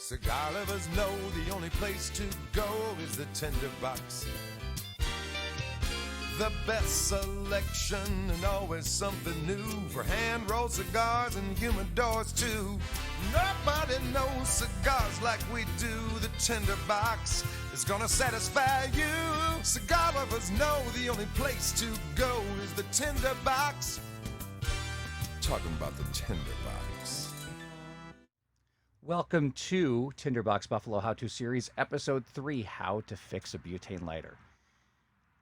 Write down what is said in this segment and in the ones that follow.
Cigar lovers know the only place to go is the Tinder box. The best selection and always something new for hand-rolled cigars and humidors too. Nobody knows cigars like we do. The Tinder box is gonna satisfy you. Cigar lovers know the only place to go is the Tinder box. Talking about the Tinder box. Welcome to Tinderbox Buffalo How-To Series, Episode 3, How to Fix a Butane Lighter.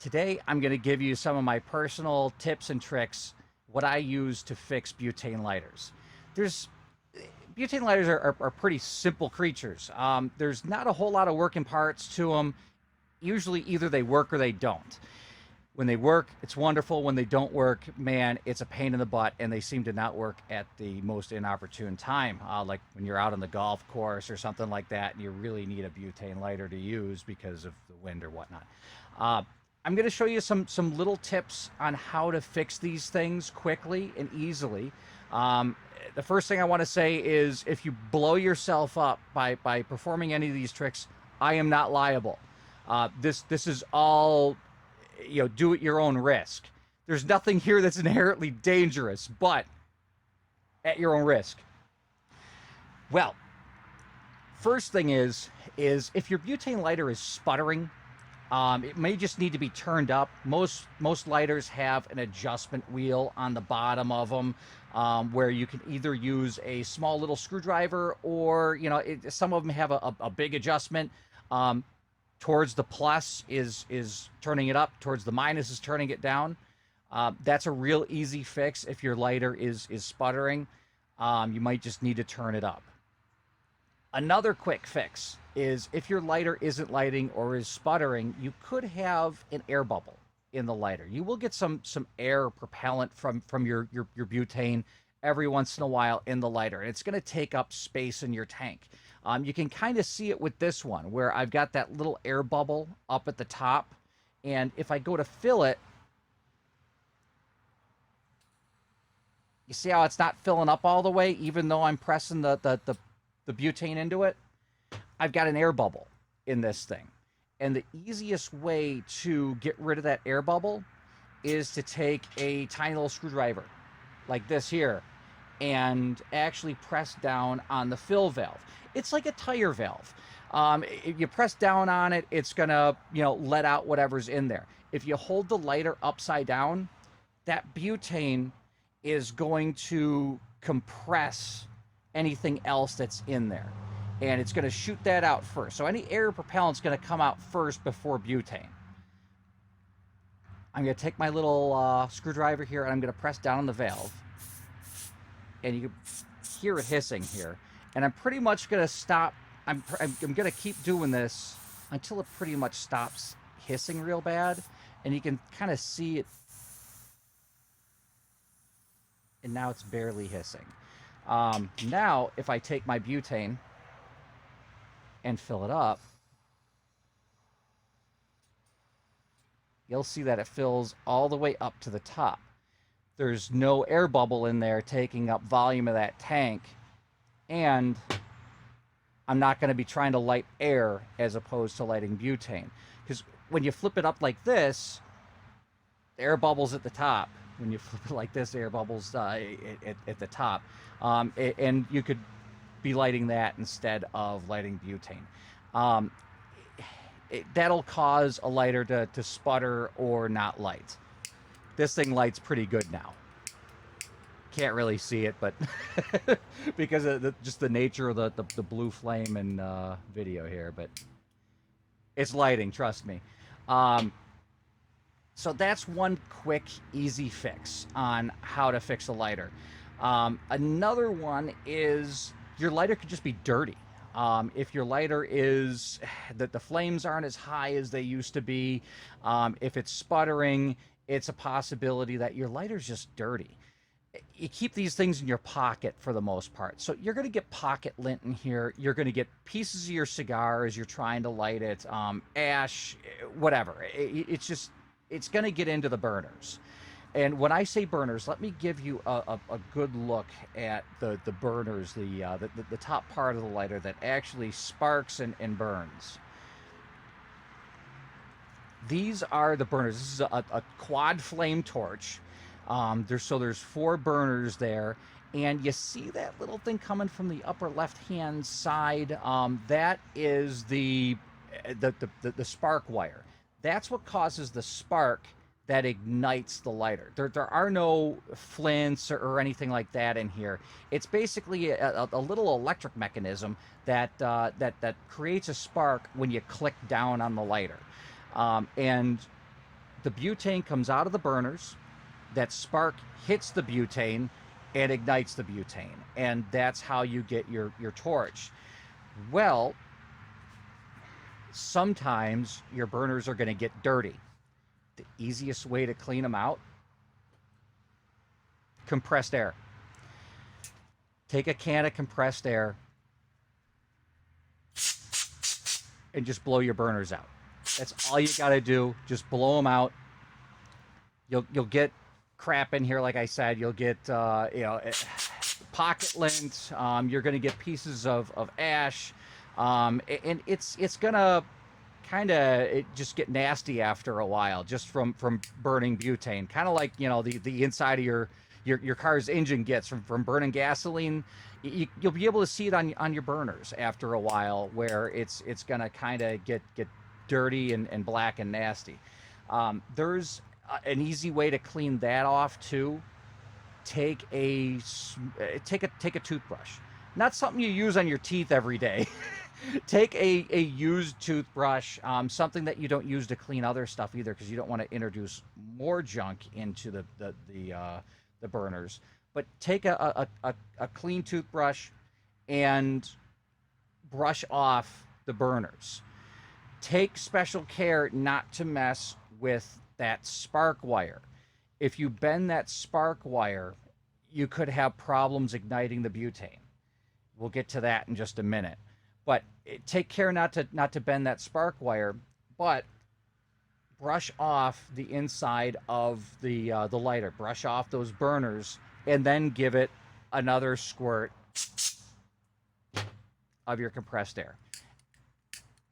Today, I'm going to give you some of my personal tips and tricks, what I use to fix butane lighters. Butane lighters are pretty simple creatures. There's not a whole lot of working parts to them. Usually, either they work or they don't. When they work, it's wonderful. When they don't work, man, it's a pain in the butt, and they seem to not work at the most inopportune time, like when you're out on the golf course or something like that, and you really need a butane lighter to use because of the wind or whatnot. I'm going to show you some little tips on how to fix these things quickly and easily. The first thing I want to say is if you blow yourself up by performing any of these tricks, I am not liable. This is all, do at your own risk. There's nothing here that's inherently dangerous, but at your own risk. Well, first thing is if your butane lighter is sputtering, it may just need to be turned up. Most lighters have an adjustment wheel on the bottom of them, where you can either use a small little screwdriver or, some of them have a big adjustment. Towards the plus is turning it up, towards the minus is turning it down. That's a real easy fix if your lighter is sputtering. You might just need to turn it up. Another quick fix is if your lighter isn't lighting or is sputtering, you could have an air bubble in the lighter. You will get some air propellant from your butane every once in a while in the lighter, and it's going to take up space in your tank. You can kind of see it with this one, where I've got that little air bubble up at the top, and if I go to fill it, you see how it's not filling up all the way, even though I'm pressing the butane into it? I've got an air bubble in this thing. And the easiest way to get rid of that air bubble is to take a tiny little screwdriver, like this here, and actually press down on the fill valve. It's like a tire valve. If you press down on it, it's gonna, let out whatever's in there. If you hold the lighter upside down, that butane is going to compress anything else that's in there, and it's going to shoot that out first. So any air propellant's going to come out first before butane. I'm going to take my little screwdriver here, and I'm going to press down on the valve, and you can hear it hissing here. And I'm pretty much going to stop. I'm going to keep doing this until it pretty much stops hissing real bad, and you can kind of see it. And now it's barely hissing. Now, if I take my butane and fill it up, you'll see that it fills all the way up to the top. There's no air bubble in there taking up volume of that tank, and I'm not going to be trying to light air as opposed to lighting butane. Because when you flip it up like this, the air bubbles at the top. When you flip it like this, air bubbles at the top. And you could be lighting that instead of lighting butane. That'll cause a lighter to sputter or not light. This thing lights pretty good now. Can't really see it, but because of just the nature of the blue flame and video here, but it's lighting, trust me. So that's one quick, easy fix on how to fix a lighter. Another one is your lighter could just be dirty. If your lighter is that the flames aren't as high as they used to be, if it's sputtering, it's a possibility that your lighter's just dirty. You keep these things in your pocket for the most part. So you're going to get pocket lint in here. You're going to get pieces of your cigar as you're trying to light it, ash, whatever. It's going to get into the burners. And when I say burners, let me give you a good look at the burners, the top part of the lighter that actually sparks and burns. These are the burners. This is a quad flame torch. There's four burners there, and you see that little thing coming from the upper left-hand side. That is the spark wire. That's what causes the spark that ignites the lighter. There are no flints or anything like that in here. It's basically a little electric mechanism that creates a spark when you click down on the lighter. And the butane comes out of the burners. That spark hits the butane and ignites the butane. And that's how you get your torch. Well, sometimes your burners are going to get dirty. The easiest way to clean them out: compressed air. Take a can of compressed air and just blow your burners out. That's all you got to do. Just blow them out. You'll get crap in here, like I said. You'll get pocket lint. You're going to get pieces of ash, and it's gonna kind of just get nasty after a while, just from burning butane. Kind of like the inside of your car's engine gets from burning gasoline. You'll be able to see it on your burners after a while, where it's gonna kind of get dirty and black and nasty. There's an easy way to clean that off too. Take a toothbrush, not something you use on your teeth every day. Take a used toothbrush, something that you don't use to clean other stuff either, because you don't want to introduce more junk into the burners. But take a clean toothbrush and brush off the burners. Take special care not to mess with that spark wire. If you bend that spark wire, you could have problems igniting the butane. We'll get to that in just a minute. But take care not to bend that spark wire, but brush off the inside of the lighter. Brush off those burners, and then give it another squirt of your compressed air.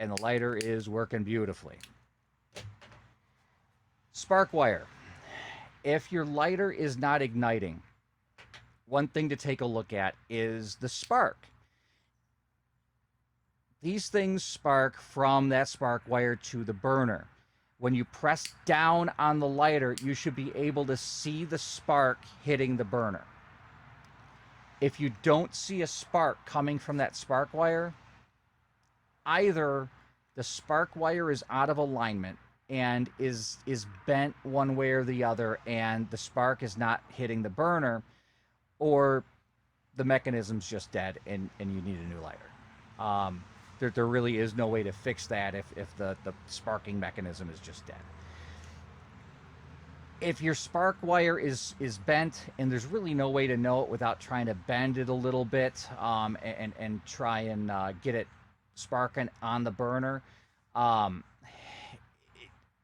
And the lighter is working beautifully. Spark wire. If your lighter is not igniting, one thing to take a look at is the spark. These things spark from that spark wire to the burner. When you press down on the lighter, you should be able to see the spark hitting the burner. If you don't see a spark coming from that spark wire, either the spark wire is out of alignment and is bent one way or the other, and the spark is not hitting the burner, or the mechanism's just dead and you need a new lighter. There really is no way to fix that if the sparking mechanism is just dead. If your spark wire is bent, and there's really no way to know it without trying to bend it a little bit, and try and get it sparking on the burner,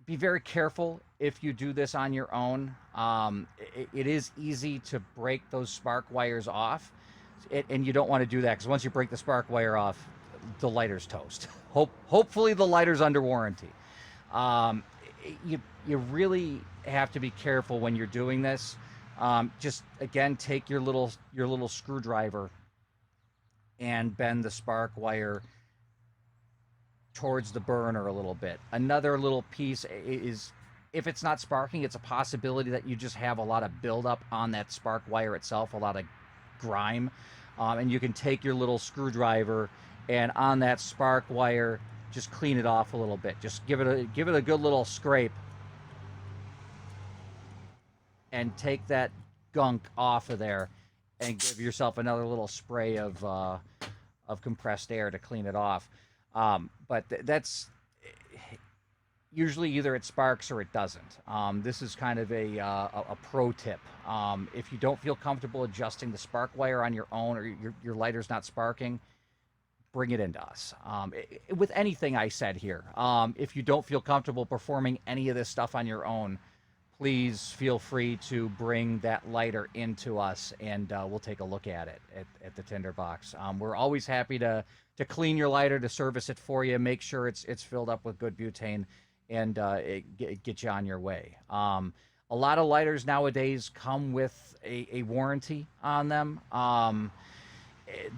be very careful if you do this on your own. It is easy to break those spark wires off, and you don't want to do that, because once you break the spark wire off, the lighter's toast. Hopefully the lighter's under warranty. You really have to be careful when you're doing this. Just again, take your little screwdriver and bend the spark wire towards the burner a little bit. Another little piece is, if it's not sparking, it's a possibility that you just have a lot of buildup on that spark wire itself, a lot of grime, and you can take your little screwdriver and on that spark wire, just clean it off a little bit. Just give it a good little scrape, and take that gunk off of there, and give yourself another little spray of compressed air to clean it off. But that's usually either it sparks or it doesn't. This is kind of a pro tip. If you don't feel comfortable adjusting the spark wire on your own, or your lighter's not sparking, bring it into us. With anything I said here, if you don't feel comfortable performing any of this stuff on your own, please feel free to bring that lighter into us, and we'll take a look at it at the Tinderbox. We're always happy to clean your lighter, to service it for you, make sure it's filled up with good butane, and get you on your way. A lot of lighters nowadays come with a warranty on them.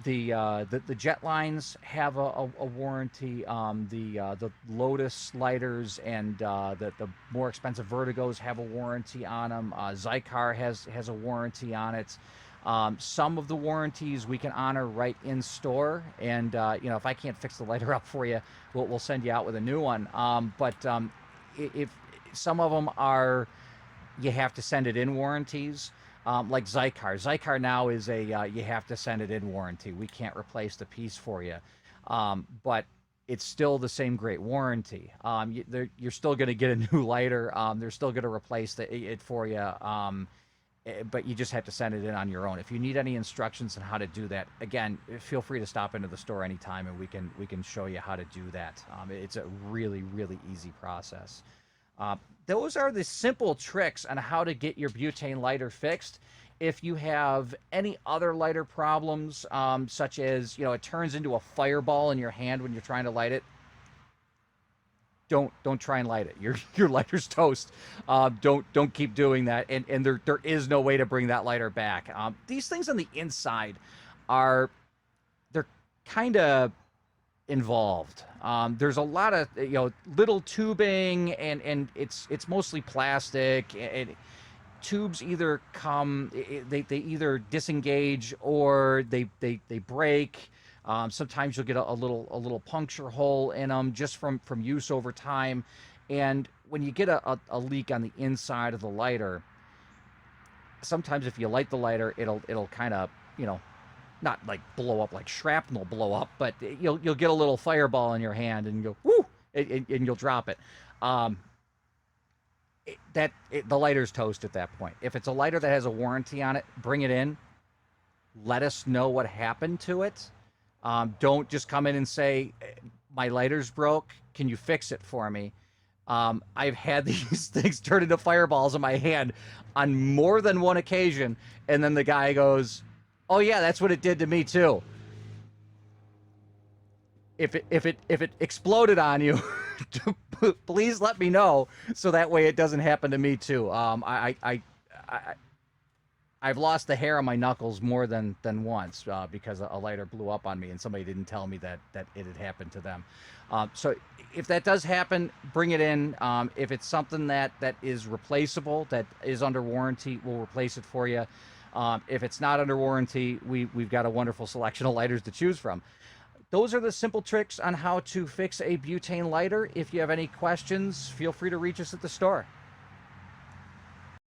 The jet lines have a warranty. The Lotus lighters and the more expensive Vertigos have a warranty on them. Zycar has a warranty on it. Some of the warranties we can honor right in store, and if I can't fix the lighter up for you, we'll send you out with a new one. But if some of them are, you have to send it in warranties. Like Zycar. Zycar now is you have to send it in warranty. We can't replace the piece for you. But it's still the same great warranty. You're still going to get a new lighter. They're still going to replace it for you. But you just have to send it in on your own. If you need any instructions on how to do that, again, feel free to stop into the store anytime, and we can show you how to do that. It's a really, really easy process. Those are the simple tricks on how to get your butane lighter fixed. If you have any other lighter problems, such as, it turns into a fireball in your hand when you're trying to light it, don't try and light it. Your lighter's toast. Don't keep doing that. And there is no way to bring that lighter back. These things on the inside they're kind of involved. There's a lot of little tubing, and it's mostly plastic. And tubes either they either disengage or they break. Sometimes you'll get a little puncture hole in them just from use over time. And when you get a leak on the inside of the lighter, sometimes if you light the lighter, it'll kind of not like blow up like shrapnel blow up, but you'll get a little fireball in your hand and you'll whoo, and you'll drop it. The lighter's toast at that point. If it's a lighter that has a warranty on it, bring it in. Let us know what happened to it. Don't just come in and say, my lighter's broke. Can you fix it for me? I've had these things turn into fireballs in my hand on more than one occasion, and then the guy goes, oh yeah, that's what it did to me too. If it exploded on you, please let me know so that way it doesn't happen to me too. I've lost the hair on my knuckles more than once because a lighter blew up on me and somebody didn't tell me that it had happened to them. So if that does happen, bring it in. If it's something that is replaceable, that is under warranty, we'll replace it for you. If it's not under warranty, we've got a wonderful selection of lighters to choose from. Those are the simple tricks on how to fix a butane lighter. If you have any questions, feel free to reach us at the store.